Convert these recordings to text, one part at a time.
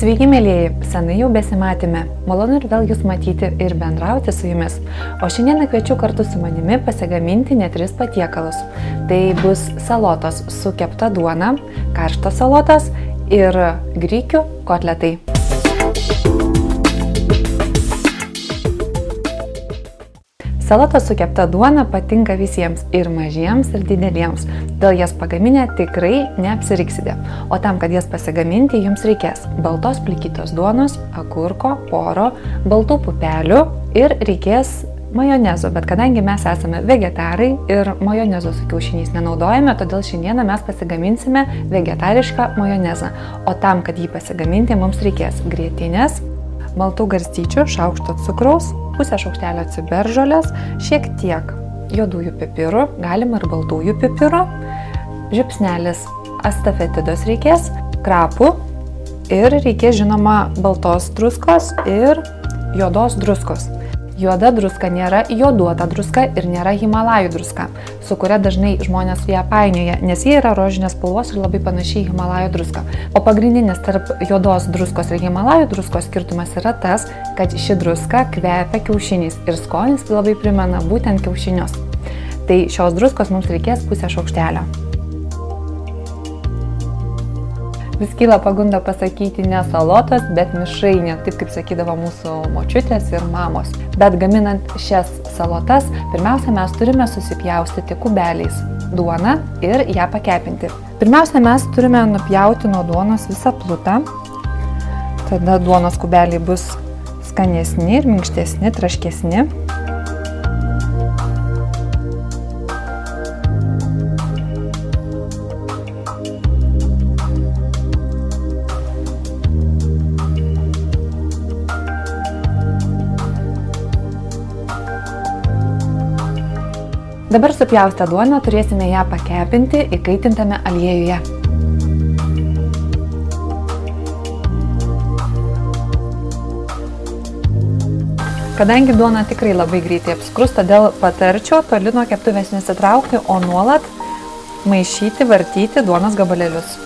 Sveiki, mėlyjeji, senai jau besimatėme. Malonu ir vėl jūs matyti ir bendrauti su jumis. O šiandieną kviečiu kartu su manimi pasigaminti net 3 patiekalus. Tai bus salotos su kepta duona, karštos salotos ir grikių kotletai. Salotos su kepta duona patinka visiems, ir mažiems, ir dideliems. Dėl jas pagaminę tikrai neapsiriksite. O tam, kad jas pasigaminti, jums reikės baltos plikytos duonos, agurko, poro, baltų pupelių ir reikės majonezo. Bet kadangi mes esame vegetarai ir majonezo su kiaušiniais nenaudojame, todėl šiandieną mes pasigaminsime vegetarišką majonezą. O tam, kad jį pasigaminti, mums reikės grietinės, maltų garstyčių, šaukšto cukraus, pusę šaukštelio ciberžolės, šiek tiek juodųjų pipirų, galima ir baltųjų pipirų, žiupsnelis astafetidos reikės, krapų ir reikės žinoma baltos druskos ir juodos druskos. Juoda druska nėra joduota druska ir nėra Himalajų druska, su kuria dažnai žmonės ją painioja, nes jie yra rožinės spalvos ir labai panašiai į Himalajų druską. O pagrindinis tarp juodos druskos ir Himalajų druskos skirtumas yra tas, kad ši druska kvepia kiaušiniais ir skonis labai primena būtent kiaušinius. Tai šios druskos mums reikės pusę šaukštelio. Vis kyla pagunda pasakyti ne salotos, bet mišrainė, taip kaip sakydavo mūsų močiutės ir mamos. Bet gaminant šias salotas, pirmiausia, mes turime susipjaustyti kubeliais duoną ir ją pakepinti. Pirmiausia, mes turime nupjauti nuo duonos visą plutą. Tada duonos kubeliai bus skanesni ir minkštesni, traškesni. Dabar supjaustę duoną turėsime ją pakepinti įkaitintame aliejuje. Kadangi duona tikrai labai greitai apskrus, todėl patarčiau toli nuo keptuvės nesitraukti, o nuolat maišyti, vartyti duonos gabalėlius.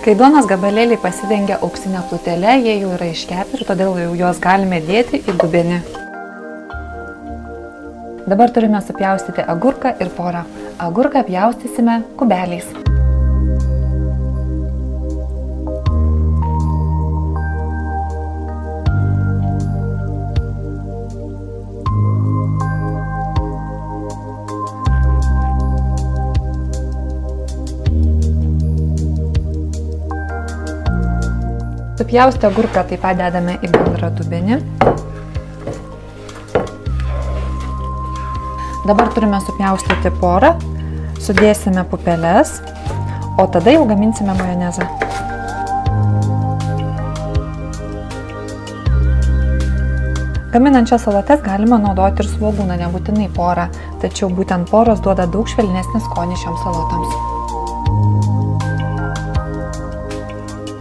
Kai duonos gabalėliai pasidengia auksinę plutelę, jie jau yra iškepę ir todėl jau juos galime dėti į dubenį. Dabar turime supjaustyti agurką ir porą. Agurką pjaustysime kubeliais. Supjaustę agurką taip pat dedame į bendrą dubenį. Dabar turime supjaustyti porą, sudėsime pupeles, o tada jau gaminsime majonezą. Gaminant šias salotas galima naudoti ir svogūną, nebūtinai porą, tačiau būtent poros duoda daug švelnesnį skonį šioms salotoms.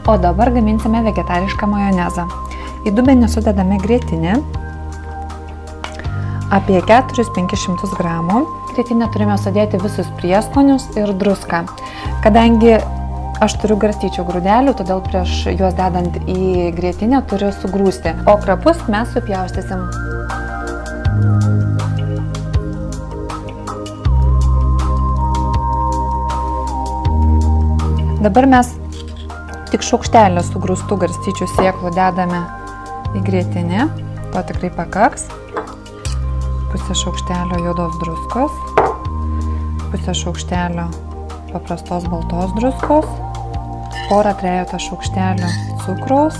O dabar gaminsime vegetarišką majonezą. Į dubenį sudedame grietinę, apie 400–500 gramų. Grietinę turime sudėti visus prieskonius ir druską. Kadangi aš turiu garstyčių grūdelių, todėl prieš juos dedant į grietinę turiu sugrūsti. O krapus mes supjaustysim. Dabar mes tik šaukštelį sugrūstų garstyčių sėklų dedame į grietinę, to tikrai pakaks. Pusę šaukštelio juodos druskos, pusę šaukštelio paprastos baltos druskos, porą trejetą šaukštelio cukraus,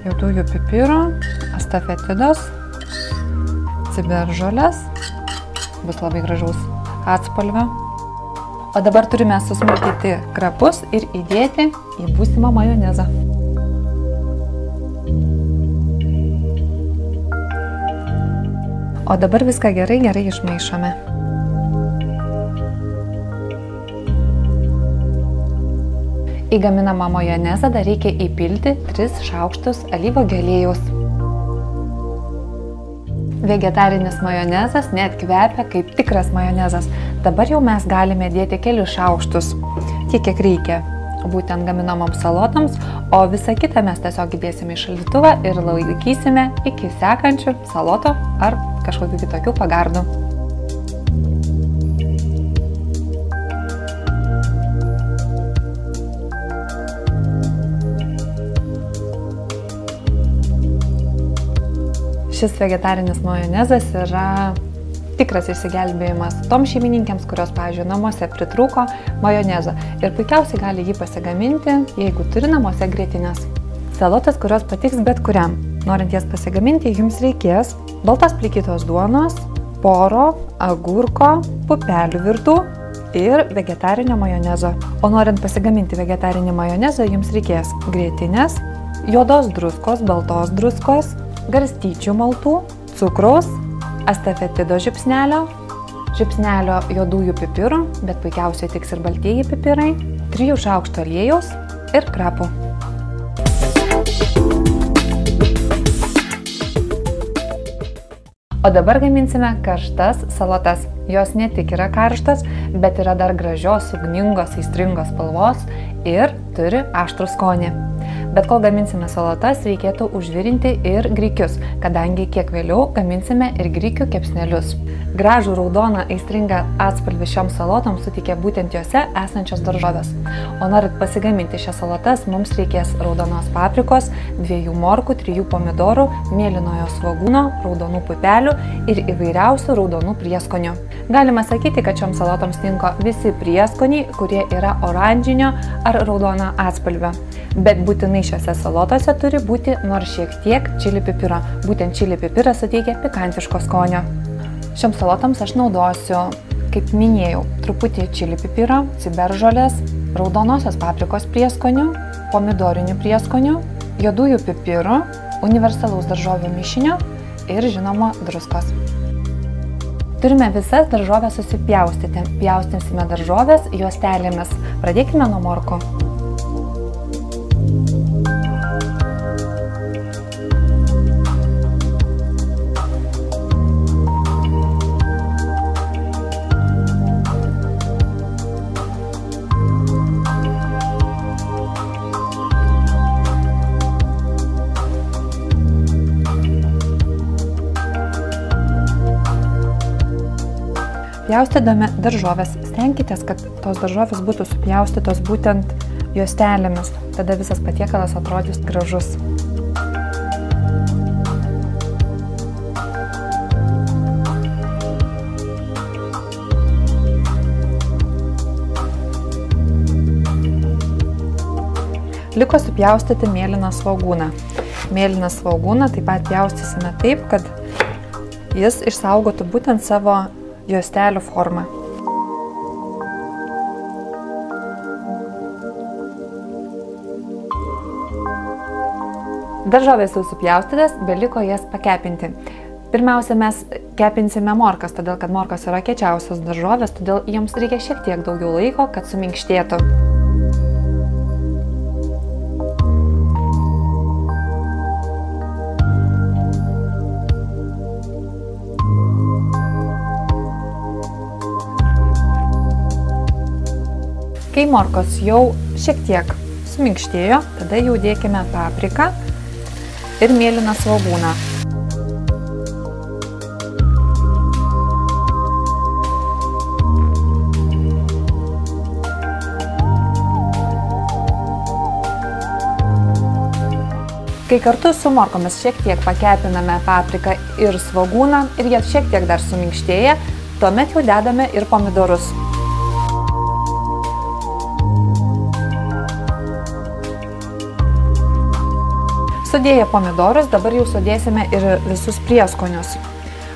juodųjų pipirų, astafetidos, ciberžolės, bus labai gražaus atspalvio. O dabar turime susmulkyti krapus ir įdėti į būsimą majonezą. O dabar viską gerai išmaišome. Į gaminamą majonezą dar reikia įpilti 3 šaukštus alyvuogių aliejaus. Vegetarinis majonezas net kvepia kaip tikras majonezas. Dabar jau mes galime dėti kelius šaukštus, tiek kiek reikia, būtent gaminamoms salotoms, o visą kitą mes tiesiog įdėsime į šaldytuvą ir laikysime iki sekančių saloto ar kažkokių kitokių pagardų. Šis vegetarinis majonezas yra tikras išsigelbėjimas toms šeimininkėms, kurios, pavyzdžiui, namuose pritrūko majonezo ir puikiausiai gali jį pasigaminti, jeigu turi namuose grietinės. Salotas, kurios patiks bet kuriam. Norint jas pasigaminti, jums reikės baltos plikytos duonos, poro, agurko, pupelių virtų ir vegetarinio majonezo. O norint pasigaminti vegetarinį majonezą, jums reikės grietinės, juodos druskos, baltos druskos, garstyčių maltų, cukraus, astafetido žiupsnelio juodųjų pipirų, bet puikiausiai tiks ir baltieji pipirai, 3 šaukštų aliejaus ir krapų. O dabar gaminsime karštas salotas. Jos ne tik yra karštas, bet yra dar gražios, ugningos, aistringos spalvos ir turi aštrų skonį. Bet kol gaminsime salotas, reikėtų užvirinti ir grikius, kadangi kiek vėliau gaminsime ir grikių kepsnelius. Gražų raudoną aistringą atspalvį šioms salotoms suteikia būtent jose esančios daržovės. O norint pasigaminti šias salotas, mums reikės raudonos paprikos, 2 morkų, 3 pomidorų, mėlynojo svogūno, raudonų pupelių ir įvairiausių raudonų prieskonių. Galima sakyti, kad šioms salotoms tinka visi prieskoniai, kurie yra oranžinio ar raudono atspalvio. Bet būtinai šiuose salotose turi būti nors šiek tiek čili pipiro. Būtent čili pipiras suteikia pikantiško skonio. Šioms salotoms aš naudosiu, kaip minėjau, truputį čili pipiro, ciberžolės, raudonosios paprikos prieskonių, pomidorinių prieskonių, juodųjų pipirų, universalaus daržovių mišinio ir, žinoma, druskos. Turime visas daržovės susipjaustyti. Pjaustinsime daržovės juostelėmis. Pradėkime nuo morkų. Pjaustydami daržovės, stenkitės, kad tos daržovės būtų supjaustytos būtent juostelėmis. Tada visas patiekalas atrodys gražus. Liko supjaustyti mėlyną svogūną. Mėlyną svogūną taip pat pjaustysime taip, kad jis išsaugotų būtent savo juostelių formą. Daržovės jau supjaustytas, beliko jas pakepinti. Pirmiausia, mes kepinsime morkas, todėl kad morkos yra kiečiausios daržovės, todėl jiems reikia šiek tiek daugiau laiko, kad suminkštėtų. Kai morkos jau šiek tiek suminkštėjo, tada jau dėkime papriką ir mėlyną svogūną. Kai kartu su morkomis šiek tiek pakepiname papriką ir svogūną ir jie šiek tiek dar suminkštėja, tuomet jau dedame ir pomidorus. Sudėję pomidorus, dabar jau sudėsime ir visus prieskonius.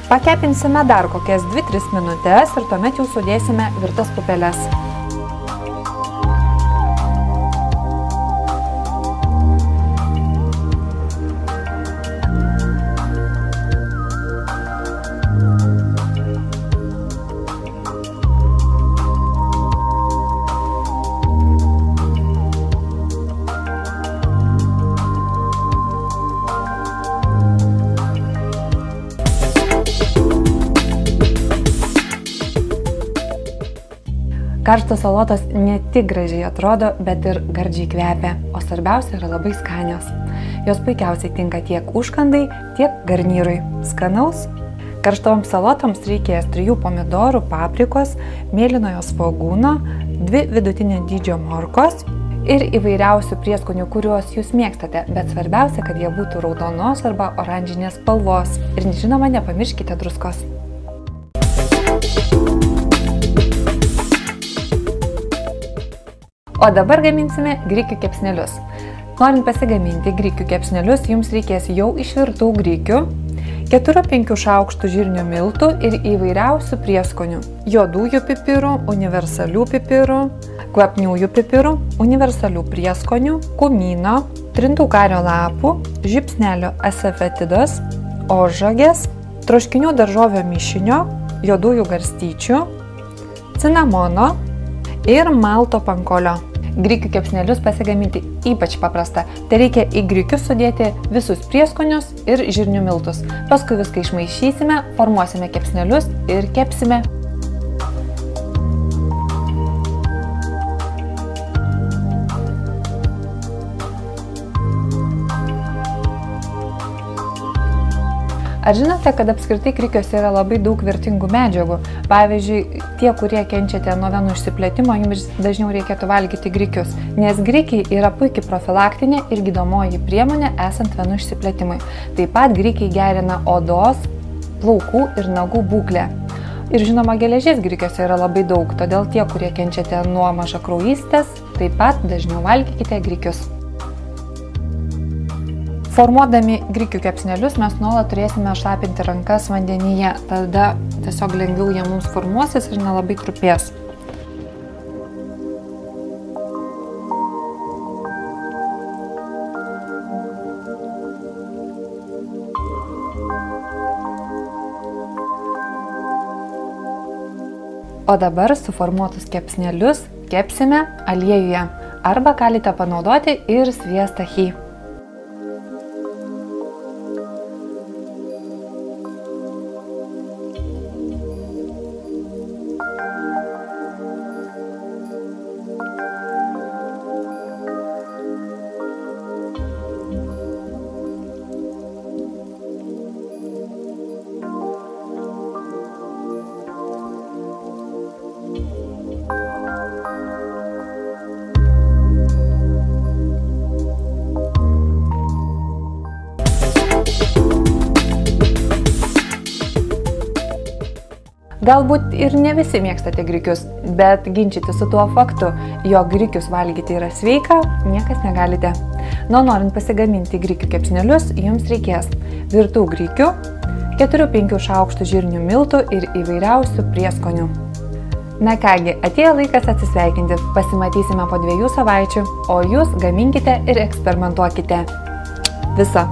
Pakepinsime dar kokias 2-3 minutės ir tuomet jau sudėsime virtas pupeles. Karštos salotos ne tik gražiai atrodo, bet ir gardžiai kvepia, o svarbiausia yra labai skanios. Jos puikiausiai tinka tiek užkandai, tiek garnyrui. Skanaus? Karštoms salotoms reikės 3 pomidorų, paprikos, mėlynojo svogūno, 2 vidutinio dydžio morkos ir įvairiausių prieskonių, kuriuos jūs mėgstate, bet svarbiausia, kad jie būtų raudonos arba oranžinės spalvos. Ir žinoma, nepamirškite druskos. O dabar gaminsime grikių kepsnelius. Norint pasigaminti grikių kepsnelius, jums reikės jau išvirtų grikių, 4-5 šaukštų žirnių miltų ir įvairiausių prieskonių. Juodųjų pipirų, universalių pipirų, kvapniųjų pipirų, universalių prieskonių, kumino, trintų kario lapų, žiupsnelio asafetidos, ožragės, troškinių daržovių mišinio, juodųjų garstyčių, cinamono ir malto pankolio. Grikių kepsnelius pasigaminti ypač paprasta. Tai reikia į grikius sudėti visus prieskonius ir žirnių miltus. Paskui viską išmaišysime, formuosime kepsnelius ir kepsime. Ar žinote, kad apskritai grikiuose yra labai daug vertingų medžiagų? Pavyzdžiui, tie, kurie kenčiate nuo venų išsiplėtimo, jums dažniau reikėtų valgyti grikius, nes grikiai yra puikiai profilaktinė ir gydomoji priemonė esant venų išsiplėtimui. Taip pat grikiai gerina odos, plaukų ir nagų būklę. Ir žinoma, geležies grikiuose yra labai daug, todėl tie, kurie kenčiate nuo mažakraujystės, taip pat dažniau valgykite grikius. Formuodami grikių kepsnelius mes nuolat turėsime šlapinti rankas vandenyje, tada tiesiog lengviau jie mums formuosis ir nelabai trupės. O dabar suformuotus kepsnelius kepsime aliejuje arba galite panaudoti ir sviestą chy. Galbūt ir ne visi mėgstate grikius, bet ginčyti su tuo faktu, jog grikius valgyti yra sveika, niekas negalite. Norint pasigaminti grikių kepsnelius, jums reikės virtų grikių, 4-5 šaukštų žirnių miltų ir įvairiausių prieskonių. Na kągi, atėjo laikas atsisveikinti, pasimatysime po 2 savaičių, o jūs gaminkite ir eksperimentuokite. Viso.